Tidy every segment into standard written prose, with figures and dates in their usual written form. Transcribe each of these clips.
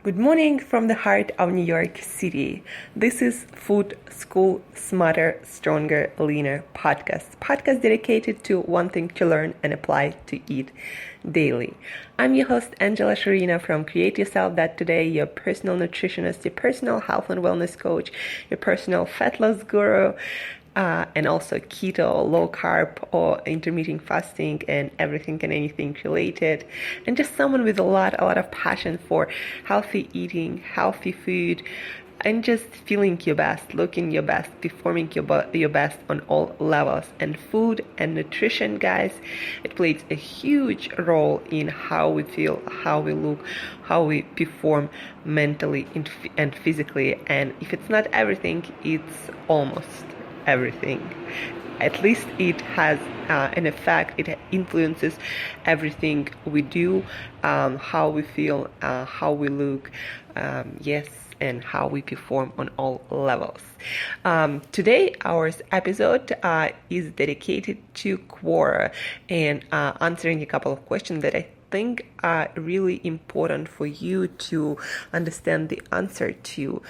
Good morning from the heart of New York City. This is Food School Smarter, Stronger, Leaner podcast dedicated to wanting to learn and apply to eat daily. I'm your host, Angela Shurina from Create Yourself That Today, your personal nutritionist, your personal health and wellness coach, your personal fat loss guru, and also keto, low carb, or intermittent fasting, and everything and anything related, and just someone with a lot of passion for healthy eating, healthy food, and just feeling your best, looking your best, performing your best on all levels. And food and nutrition, guys, it plays a huge role in how we feel, how we look, how we perform mentally and physically. And if it's not everything, it's almost everything. At least it has an effect. It influences everything we do, how we feel, how we look, and how we perform on all levels. Today, our episode is dedicated to QUORA and answering a couple of questions that I think are really important for you to understand the answer to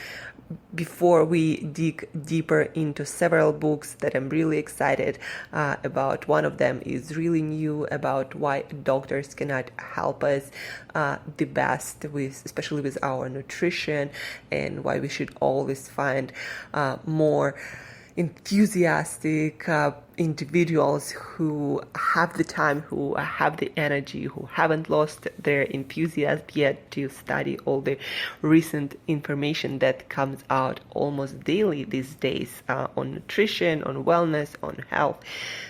before we dig deeper into several books that I'm really excited about. One of them is really new about why doctors cannot help us the best especially with our nutrition, and why we should always find more enthusiastic individuals who have the time, who have the energy, who haven't lost their enthusiasm yet to study all the recent information that comes out almost daily these days on nutrition, on wellness, on health.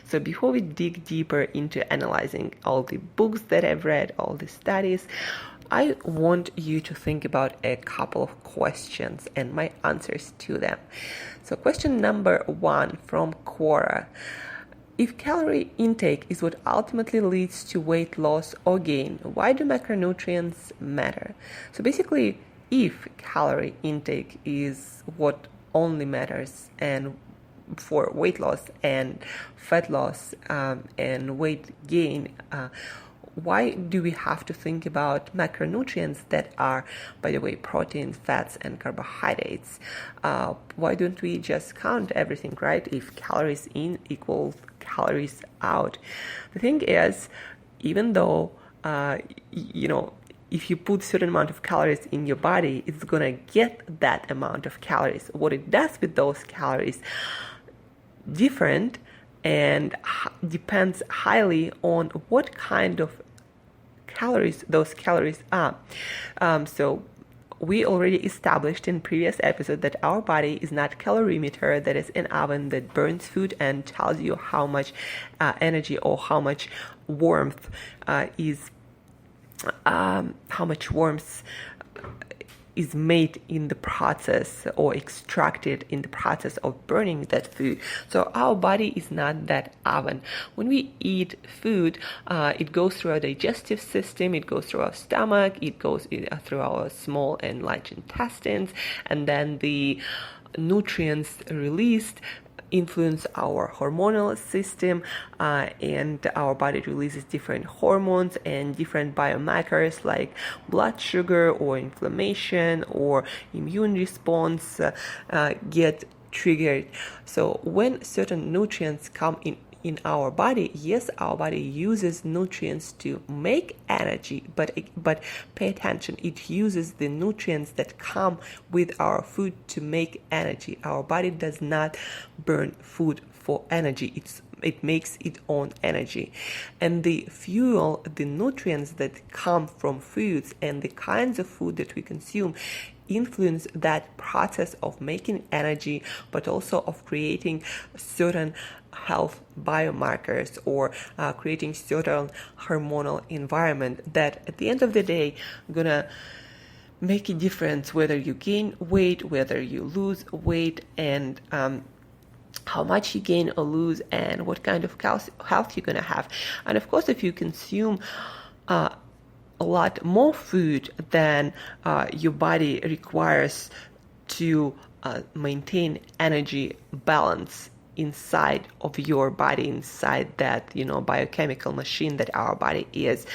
So before we dig deeper into analyzing all the books that I've read, all the studies, I want you to think about a couple of questions and my answers to them. So question number 1 from QUORA. If calorie intake is what ultimately leads to weight loss or gain, why do macronutrients matter? So basically, if calorie intake is what only matters and for weight loss and fat loss and weight gain, why do we have to think about macronutrients that are, by the way, protein, fats, and carbohydrates? Why don't we just count everything, right? If calories in equals calories out. The thing is, even though, if you put certain amount of calories in your body, it's going to get that amount of calories. What it does with those calories, different, and depends highly on what kind of calories those calories are. So we already established in previous episode that our body is not calorimeter, that is an oven that burns food and tells you how much energy or how much warmth is made in the process or extracted in the process of burning that food. So our body is not that oven. When we eat food, it goes through our digestive system, it goes through our stomach, it goes through our small and large intestines, and then the nutrients released influence our hormonal system, and our body releases different hormones and different biomarkers like blood sugar or inflammation or immune response get triggered. So when certain nutrients come in our body, yes, our body uses nutrients to make energy, but pay attention, it uses the nutrients that come with our food to make energy. Our body does not burn food for energy. It makes its own energy. And the fuel, the nutrients that come from foods and the kinds of food that we consume influence that process of making energy, but also of creating certain health biomarkers or creating certain hormonal environment that at the end of the day gonna make a difference whether you gain weight, whether you lose weight, and how much you gain or lose, and what kind of health you're gonna have. And of course, if you consume a lot more food than your body requires to maintain energy balance inside of your body, inside that biochemical machine that our body is,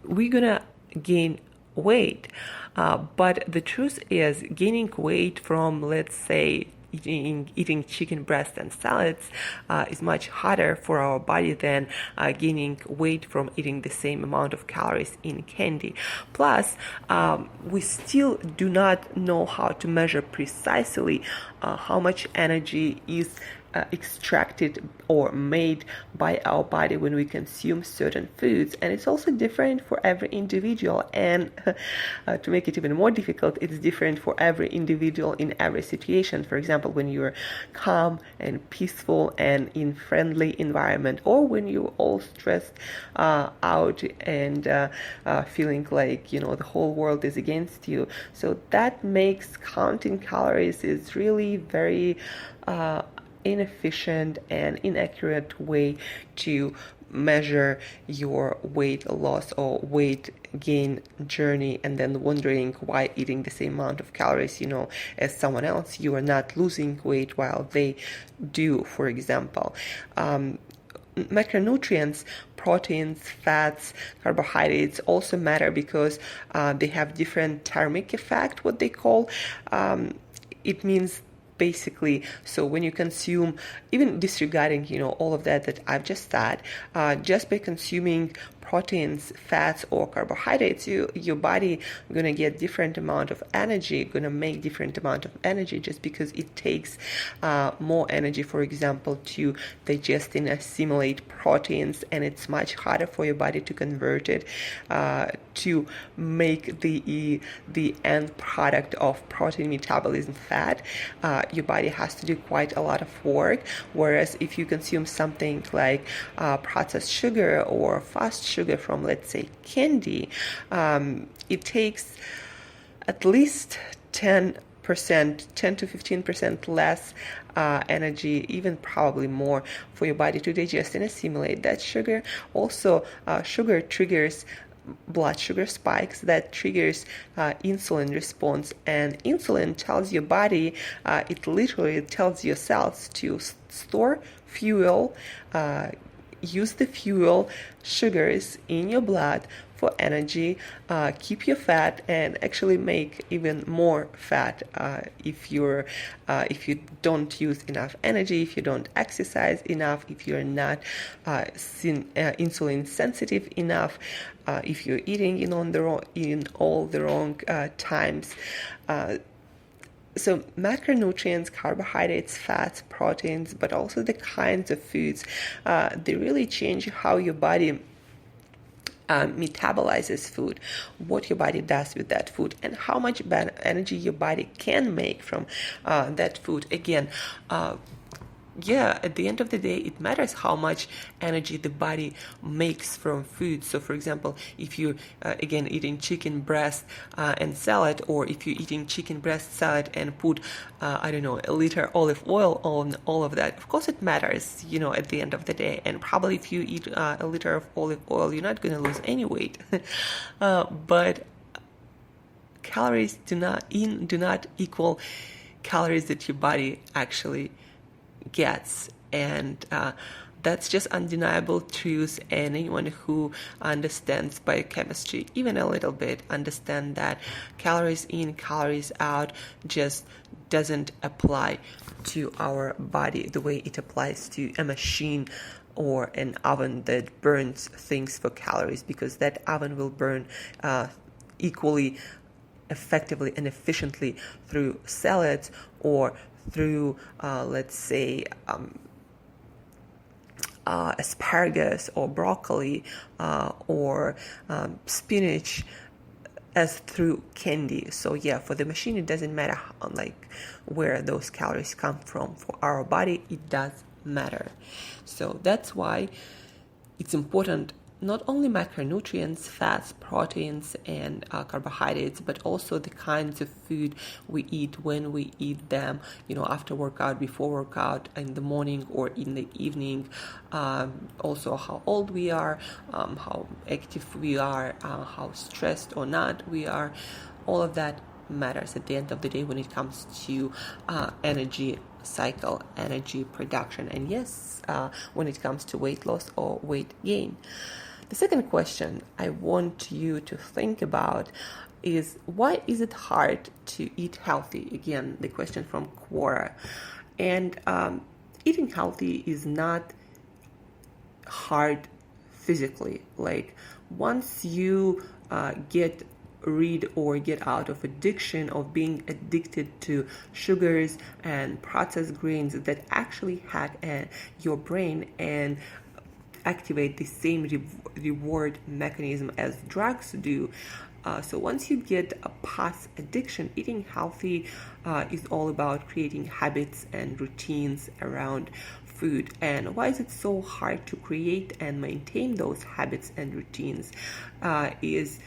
we're gonna gain weight. But the truth is, gaining weight from, let's say, eating chicken breast and salads is much harder for our body than gaining weight from eating the same amount of calories in candy. Plus, we still do not know how to measure precisely how much energy is extracted or made by our body when we consume certain foods, and it's also different for every individual. And to make it even more difficult, it's different for every individual in every situation. For example, when you're calm and peaceful and in friendly environment, or when you're all stressed out and feeling like the whole world is against you. So that makes counting calories is really very inefficient and inaccurate way to measure your weight loss or weight gain journey, and then wondering why eating the same amount of calories as someone else, you are not losing weight while they do, for example. Macronutrients, proteins, fats, carbohydrates also matter because they have different thermic effect, what they call. It means basically, so when you consume, even disregarding all of that I've just said, just by consuming proteins, fats, or carbohydrates, your body gonna get different amount of energy, gonna make different amount of energy, just because it takes more energy, for example, to digest and assimilate proteins, and it's much harder for your body to convert it to make the end product of protein metabolism, fat. Your body has to do quite a lot of work, whereas if you consume something like processed sugar or fast sugar from, let's say, candy, it takes at least 10 to 15% less energy, even probably more, for your body to digest and assimilate that sugar. Also, sugar triggers blood sugar spikes, that triggers insulin response, and insulin tells your body, it literally tells your cells to store fuel, use the fuel sugars in your blood for energy, keep your fat, and actually make even more fat if you don't use enough energy, if you don't exercise enough, if you're not insulin sensitive enough, if you're eating in all the wrong times. So macronutrients, carbohydrates, fats, proteins, but also the kinds of foods, they really change how your body metabolizes food, what your body does with that food, and how much energy your body can make from that food. Again, at the end of the day, it matters how much energy the body makes from food. So, for example, if you're, again, eating chicken breast and salad, or if you're eating chicken breast salad and put, a liter olive oil on all of that, of course it matters, at the end of the day. And probably if you eat a liter of olive oil, you're not going to lose any weight. But calories do not equal calories that your body actually gets, and that's just undeniable truth. And anyone who understands biochemistry even a little bit understand that calories in, calories out just doesn't apply to our body the way it applies to a machine or an oven that burns things for calories, because that oven will burn equally effectively and efficiently through salads or through, let's say, asparagus or broccoli or spinach, as through candy. So for the machine it doesn't matter where those calories come from. For our body it does matter. So that's why it's important, not only macronutrients, fats, proteins, and carbohydrates, but also the kinds of food we eat, when we eat them, after workout, before workout, in the morning or in the evening. Also how old we are, how active we are, how stressed or not we are. All of that matters at the end of the day when it comes to energy cycle, energy production, and when it comes to weight loss or weight gain. The second question I want you to think about is, why is it hard to eat healthy? Again, the question from QUORA. And eating healthy is not hard physically. Like, once you get out of addiction, of being addicted to sugars and processed grains that actually hack your brain and activate the same reward mechanism as drugs do. So once you get past addiction, eating healthy is all about creating habits and routines around food. And why is it so hard to create and maintain those habits and routines? Is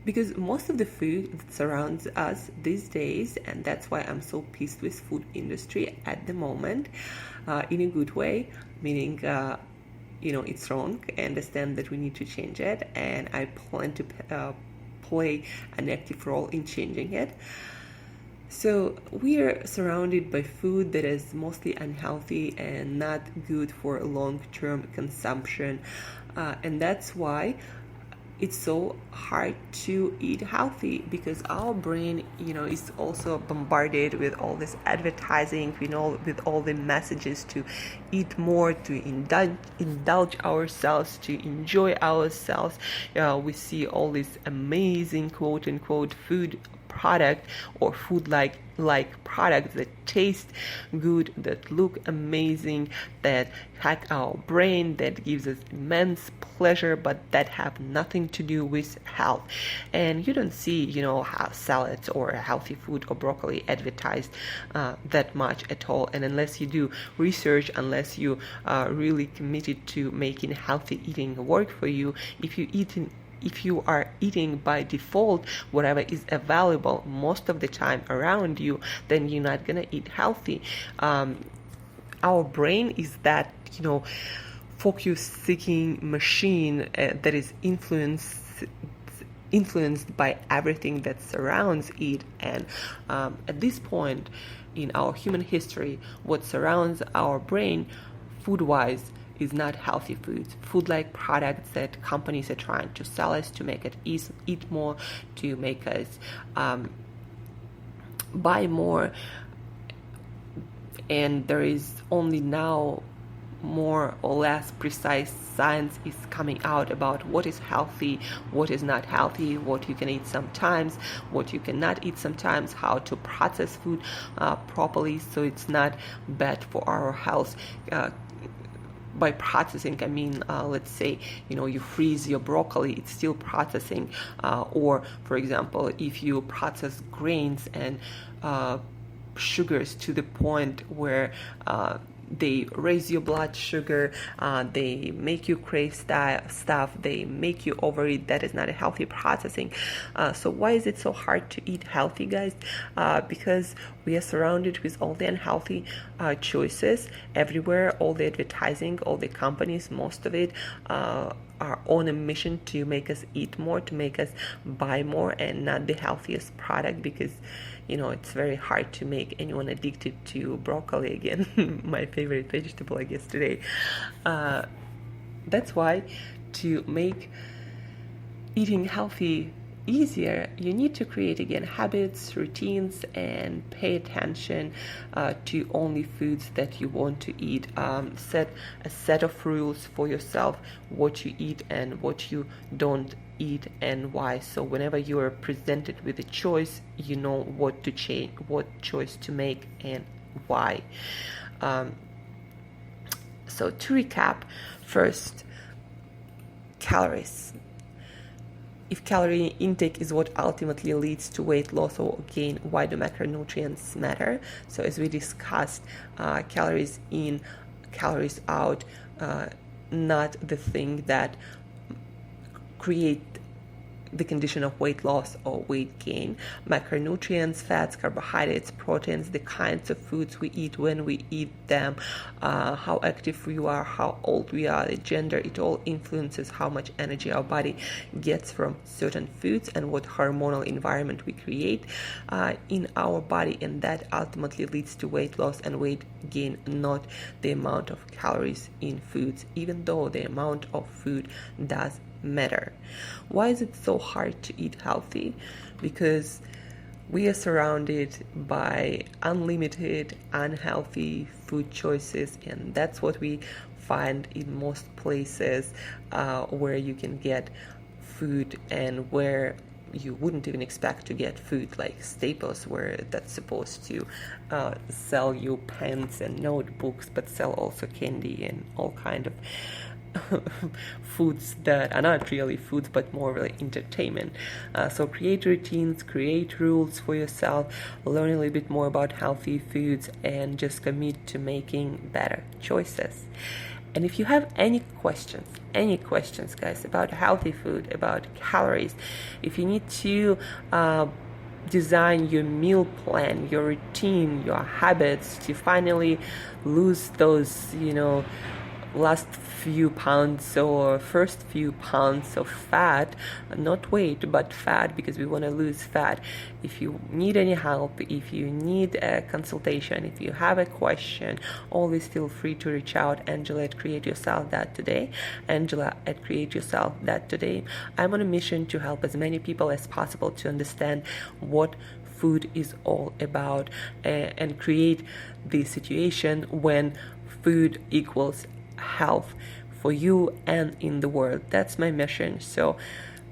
because most of the food that surrounds us these days, and that's why I'm so pissed with food industry at the moment, in a good way, meaning it's wrong. I understand that we need to change it, and I plan to play an active role in changing it. So we are surrounded by food that is mostly unhealthy and not good for long-term consumption, and that's why it's so hard to eat healthy, because our brain, is also bombarded with all this advertising, with all the messages to eat more, to indulge ourselves, to enjoy ourselves. We see all these amazing quote unquote food product or food like products that taste good, that look amazing, that hack our brain, that gives us immense pleasure, but that have nothing to do with health. And you don't see how salads or healthy food or broccoli advertised that much at all. And unless you do research, unless you are really committed to making healthy eating work for you, if you are eating by default whatever is available most of the time around you, then you're not gonna eat healthy. Our brain is that focus-seeking machine that is influenced by everything that surrounds it. And at this point in our human history, what surrounds our brain food-wise is not healthy foods. Food-like products that companies are trying to sell us to make us eat more, to make us buy more. And there is only now more or less precise science is coming out about what is healthy, what is not healthy, what you can eat sometimes, what you cannot eat sometimes, how to process food properly so it's not bad for our health. By processing, I mean, let's say, you freeze your broccoli, it's still processing. Or, for example, if you process grains and sugars to the point where they raise your blood sugar, they make you crave stuff, they make you overeat, that is not a healthy processing. So why is it so hard to eat healthy, guys? Because we are surrounded with all the unhealthy choices everywhere, all the advertising, all the companies, most of it are on a mission to make us eat more, to make us buy more, and not the healthiest product, because it's very hard to make anyone addicted to broccoli again, my favorite vegetable, I guess, today. That's why, to make eating healthy easier, you need to create again habits, routines, and pay attention to only foods that you want to eat. Set a set of rules for yourself, what you eat and what you don't eat, and why. So whenever you are presented with a choice, you know what to change, what choice to make, and why. So to recap, first, calories. If calorie intake is what ultimately leads to weight loss or gain, why do macronutrients matter? So as we discussed, calories in, calories out, not the thing that create the condition of weight loss or weight gain. Macronutrients, fats, carbohydrates, proteins, the kinds of foods we eat, when we eat them, how active we are, how old we are, the gender, it all influences how much energy our body gets from certain foods and what hormonal environment we create in our body, and that ultimately leads to weight loss and weight gain, not the amount of calories in foods, even though the amount of food does matter. Why is it so hard to eat healthy? Because we are surrounded by unlimited, unhealthy food choices, and that's what we find in most places where you can get food and where you wouldn't even expect to get food, like Staples, where that's supposed to sell you pens and notebooks, but sell also candy and all kind of foods that are not really foods but more like entertainment. So create routines, create rules for yourself, learn a little bit more about healthy foods, and just commit to making better choices. And if you have any questions guys, about healthy food, about calories, if you need to design your meal plan, your routine, your habits to finally lose those, last few pounds or first few pounds of fat, not weight but fat, because we want to lose fat. If you need any help, if you need a consultation, if you have a question, always feel free to reach out. Angela at Create Yourself That Today. Angela at Create Yourself That Today. I'm on a mission to help as many people as possible to understand what food is all about and create the situation when food equals health for you and in the world. That's my mission. So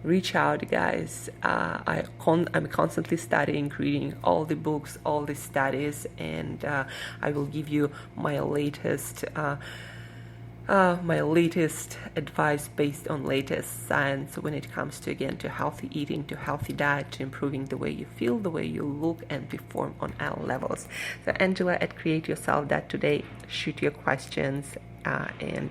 reach out, guys. I'm constantly studying, reading all the books, all the studies, and I will give you my latest advice based on latest science when it comes to, again, to healthy eating, to healthy diet, to improving the way you feel, the way you look and perform on all levels. So Angela at Create Yourself That Today. Shoot your questions and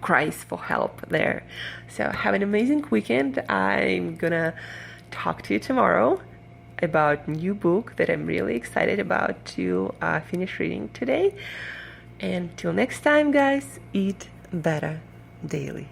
cries for help there. So have an amazing weekend. I'm gonna talk to you tomorrow about new book that I'm really excited about to finish reading today. And till next time, guys, eat better daily.